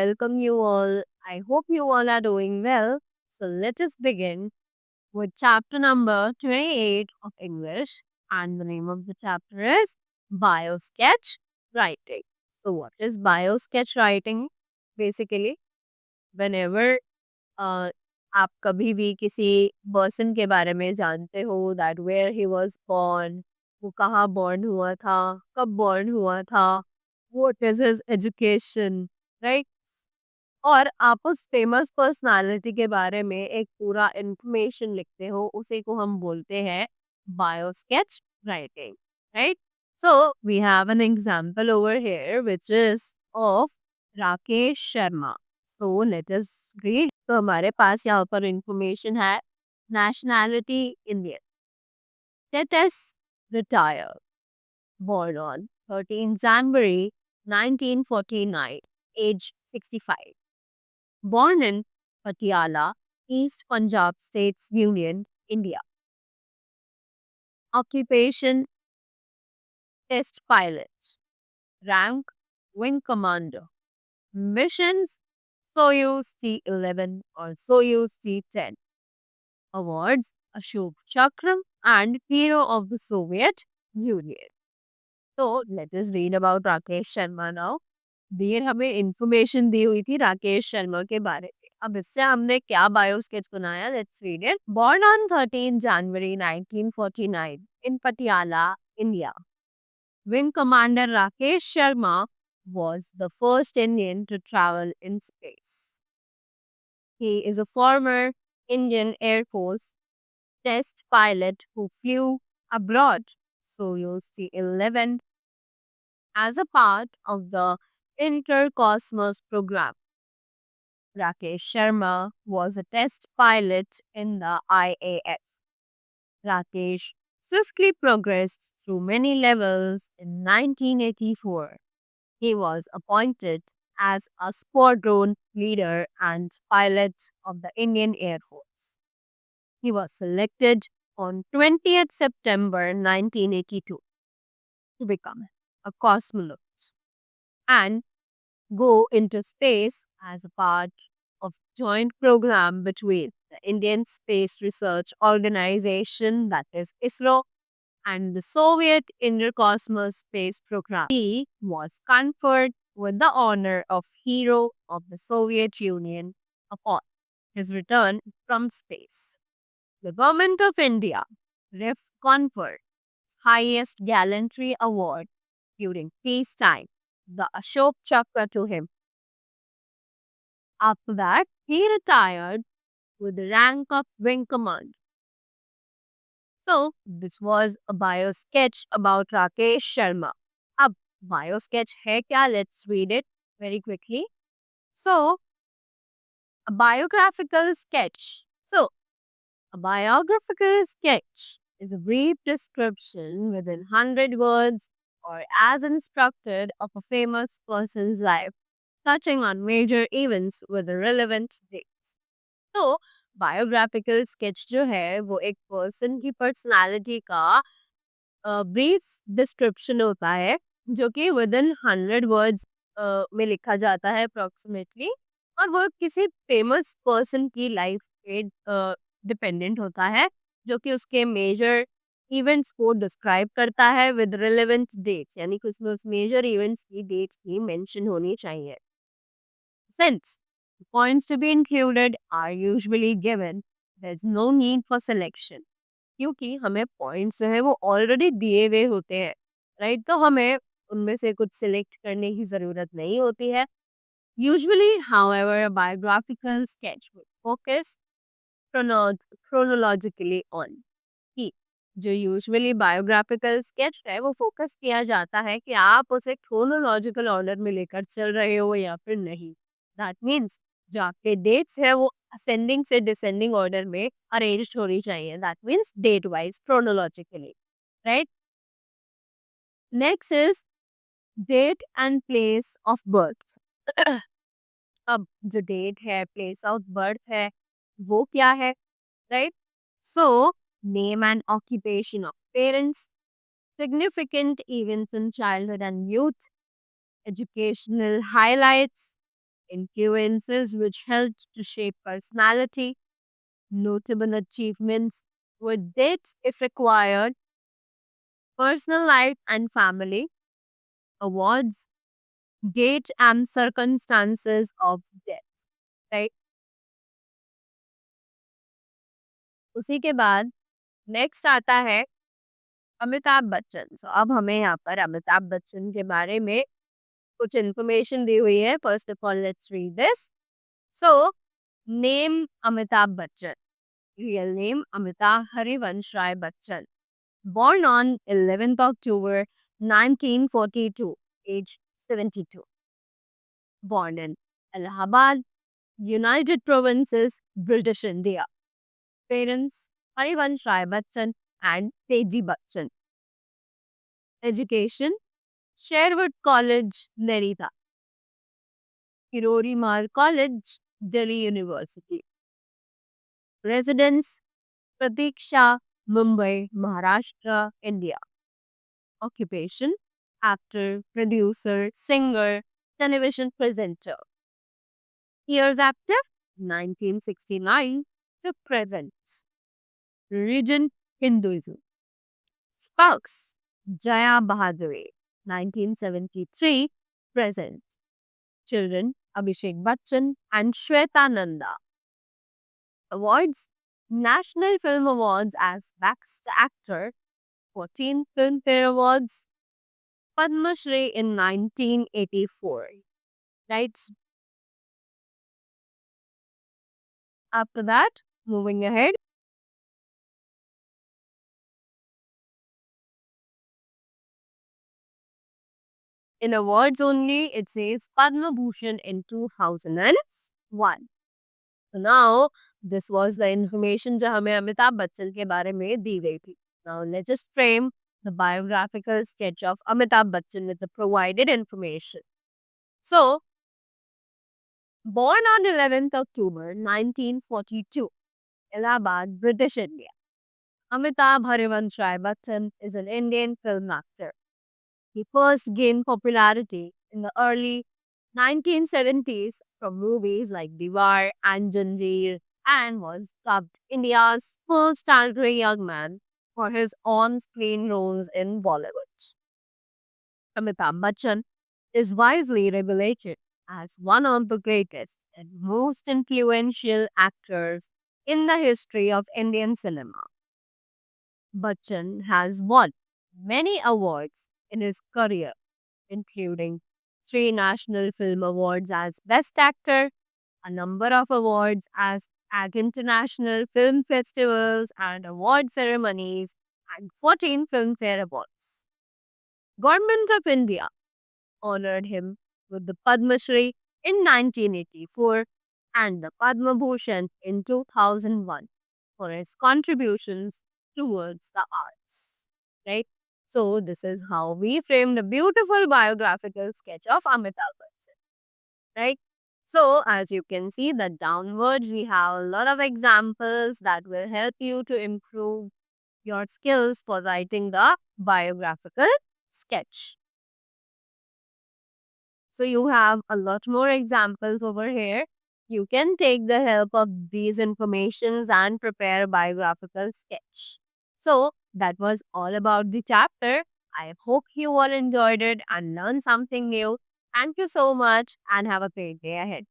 welcome you all. I hope you all are doing well. So let us begin with chapter number 28 of English, and the name of the chapter is Biosketch Writing. So what is Biosketch Writing? Basically, whenever uh, आप कभी भी किसी person के बारे में जानते हो that where he was born, वो कहाँ बॉर्न हुआ था, कब बॉर्न हुआ था, what is his education, right, और आप उस फेमस पर्सनालिटी के बारे में एक पूरा इंफॉर्मेशन लिखते हो, उसी को हम बोलते हैं biosketch writing, right. So we have an example over here which is of Rakesh Sharma. So let us read. तो हमारे पास यहाँ पर इंफॉर्मेशन है. Nationality Indian. Status retire. Born on 13 January 1949. Age 65. Born in Patiala, East Punjab States Union, India. Occupation test pilot. Rank wing commander. Missions Soyuz T-11 or Soyuz T-10. Awards Ashok Chakram and Hero of the Soviet Union. So let us read about Rakesh Sharma now. देर हमें information दी हुई थी राकेश शर्मा के बारे में. अब इससे हमने क्या बायो स्केच बनाया. Let's read it. Born on 13 January 1949 in Patiala, India. Wing commander Rakesh Sharma was the first Indian to travel in space. He is a former Indian Air Force test pilot who flew abroad Soyuz T-11 as a part of the Intercosmos program. Rakesh Sharma was a test pilot in the IAF. Rakesh swiftly progressed through many levels. In 1984, he was appointed as a squadron leader and pilot of the Indian Air Force. He was selected on 20th September 1982 to become a cosmonaut and go into space as a part of joint program between the Indian Space Research Organization, that is ISRO, and the Soviet Intercosmos Space Program. He was conferred with the honor of Hero of the Soviet Union upon his return from space. The Government of India conferred its highest gallantry award during peacetime, the Ashok Chakra, to him. After that, he retired with the rank of wing commander. So, this was a bio sketch about Rakesh Sharma. Ab bio sketch hai kya? Let's read it very quickly. So, a biographical sketch. So, a biographical sketch is a brief description within 100 words or as instructed of a famous person's life, touching on major events with a relevant dates. तो biographical sketch जो है वो एक person की personality का brief description होता है, जो कि विद इन 100 वर्ड्स में लिखा जाता है अप्रोक्सीमेटली, और वो किसी फेमस पर्सन की लाइफ पे डिपेंडेंट होता है, जो कि उसके मेजर इवेंट्स को डिस्क्राइब करता है विद रिलेवेंट डेट्स, यानी कि उसमें उस मेजर इवेंट्स की डेट्स की मेंशन होनी चाहिए. Since the points to be included are usually given, there's no need for selection. क्योंकि हमें पॉइंट्स जो है वो ऑलरेडी दिए हुए होते हैं, राइट, तो हमें उनमें से कुछ सिलेक्ट करने की ज़रूरत नहीं होती है. Usually however a biographical sketch will focus chronologically on कि जो यूजुअली बायोग्राफिकल स्केच है वो फोकस किया जाता है कि आप उसे क्रोनोलॉजिकल ऑर्डर में लेकर चल रहे हो या फिर नहीं. दैट मीन्स जो आपके डेट्स है वो असेंडिंग से डिसेंडिंग ऑर्डर में अरेंज होनी चाहिए. That means date wise chronologically, right. Next is date and place of birth. अब जो डेट है, प्लेस ऑफ बर्थ है, वो क्या है, right. So name and occupation of parents, significant events in childhood and youth, educational highlights, influences which helped to shape personality, notable achievements with dates if required, personal life and family, awards, date and circumstances of death, right? उसी के बाद next आता है अमिताभ बच्चन। सो अब हमें यहाँ पर अमिताभ बच्चन के बारे में कुछ इन्फॉर्मेशन दी हुई है। First of all let's read this. So name Amitabh Bachchan, real name Amitabh Harivansh Rai Bachchan, born on 11th October 1942, age 72, born in Allahabad, United Provinces, British India. Parents Harivansh Rai Bachchan and Teji Bachchan. Education Sherwood College, Nerita. Kirori Mar College, Delhi University. Residence Pratiksha, Mumbai, Maharashtra, India. Occupation actor, producer, singer, television presenter. Years active 1969 to present. Religion Hinduism. Spouse Jaya Bahaduri 1973 present. Children Abhishek Bachchan and Shweta Nanda. Awards National Film Awards as Best Actor, 14 Filmfare Awards, Padma Shri in 1984. Right? After that, moving ahead. In awards only, it says Padma Bhushan in 2001. So now, this was the information जो हमें अमिताभ बच्चन के बारे में दी गई थी. Now, let's just frame the biographical sketch of Amitabh Bachchan with the provided information. So, born on 11th October 1942, Allahabad, British India. Amitabh Harivansh Rai Bachchan is an Indian film actor. He first gained popularity in the early 1970s from movies like Diwar and Janjeer and was dubbed India's first angry young man for his on-screen roles in Bollywood. Amitabh Bachchan is widely regulated as one of the greatest and most influential actors in the history of Indian cinema. Bachchan has won many awards in his career, including 3 National Film Awards as Best Actor, a number of awards at international film festivals and award ceremonies, and 14 Filmfare Awards. Government of India honored him with the Padma Shri in 1984 and the Padma Bhushan in 2001 for his contributions towards the arts. Right? So, this is how we framed a beautiful biographical sketch of Amitabh Bachchan. Right? So, as you can see, the downwards, we have a lot of examples that will help you to improve your skills for writing the biographical sketch. So, you have a lot more examples over here. You can take the help of these informations and prepare a biographical sketch. So, that was all about the chapter. I hope you all enjoyed it and learned something new. Thank you so much and have a great day ahead.